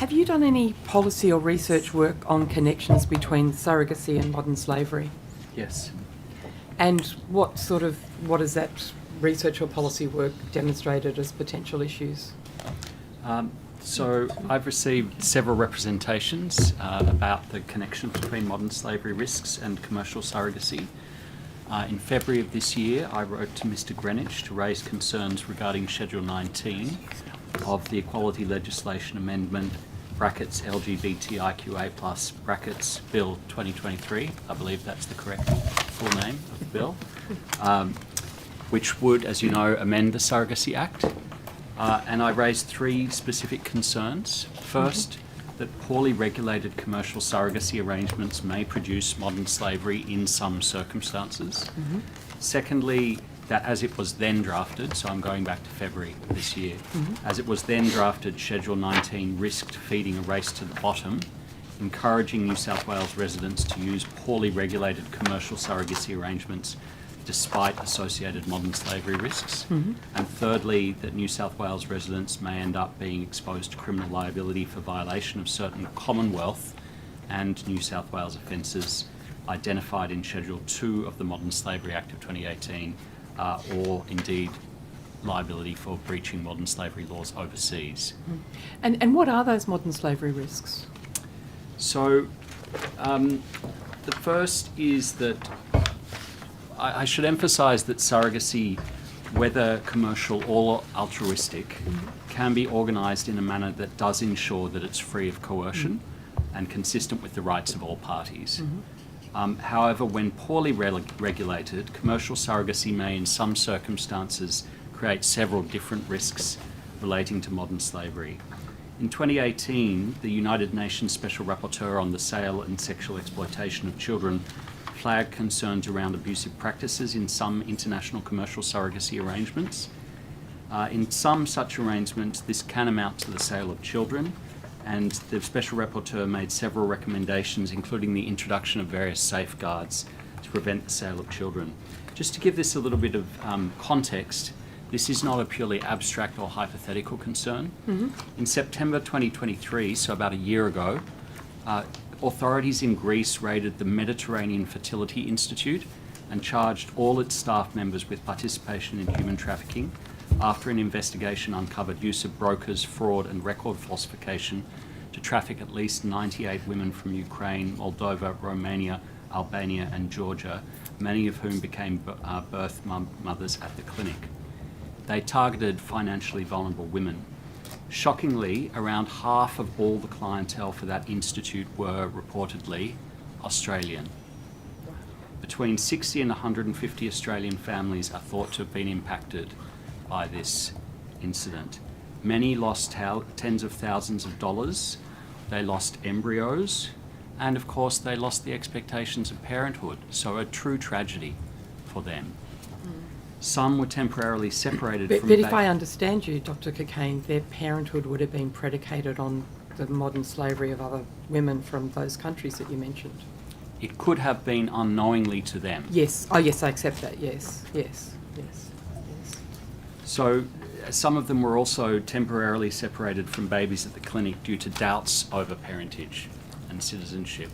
Have you done any policy or research work on connections between surrogacy and modern slavery? Yes. And what has that research or policy work demonstrated as potential issues? So I've received several representations about the connection between modern slavery risks and commercial surrogacy. In February of this year, I wrote to Mr. Greenwich to raise concerns regarding Schedule 19 of the Equality Legislation Amendment brackets LGBTIQA+ brackets Bill 2023. I believe that's the correct full name of the bill, which would, as you know, amend the Surrogacy Act. And I raised three specific concerns. First, that poorly regulated commercial surrogacy arrangements may produce modern slavery in some circumstances. Secondly, that as it was then drafted, so I'm going back to February this year, as it was then drafted, Schedule 19 risked feeding a race to the bottom, encouraging New South Wales residents to use poorly regulated commercial surrogacy arrangements despite associated modern slavery risks. And thirdly, that New South Wales residents may end up being exposed to criminal liability for violation of certain Commonwealth and New South Wales offences identified in Schedule 2 of the Modern Slavery Act of 2018, or indeed liability for breaching modern slavery laws overseas. And what are those modern slavery risks? So the first is that I should emphasise that surrogacy, whether commercial or altruistic, can be organised in a manner that does ensure that it's free of coercion and consistent with the rights of all parties. However, when poorly regulated, commercial surrogacy may in some circumstances create several different risks relating to modern slavery. In 2018, the United Nations Special Rapporteur on the Sale and Sexual Exploitation of Children flagged concerns around abusive practices in some international commercial surrogacy arrangements. In some such arrangements, this can amount to the sale of children, and the Special Rapporteur made several recommendations, including the introduction of various safeguards to prevent the sale of children. Just to give this a little bit of context, this is not a purely abstract or hypothetical concern. In September 2023, so about a year ago, authorities in Greece raided the Mediterranean Fertility Institute and charged all its staff members with participation in human trafficking after an investigation uncovered use of brokers, fraud and record falsification to traffic at least 98 women from Ukraine, Moldova, Romania, Albania and Georgia, many of whom became birth mothers at the clinic. They targeted financially vulnerable women. Shockingly, around half of all the clientele for that institute were reportedly Australian. Between 60 and 150 Australian families are thought to have been impacted by this incident. Many lost tens of thousands of dollars, they lost embryos, and of course they lost the expectations of parenthood, so a true tragedy for them. Some were temporarily separated from... But if I understand you, Dr. Cockayne, their parenthood would have been predicated on the modern slavery of other women from those countries that you mentioned. It could have been unknowingly to them. Yes. Oh, yes, I accept that. Yes. So some of them were also temporarily separated from babies at the clinic due to doubts over parentage and citizenship.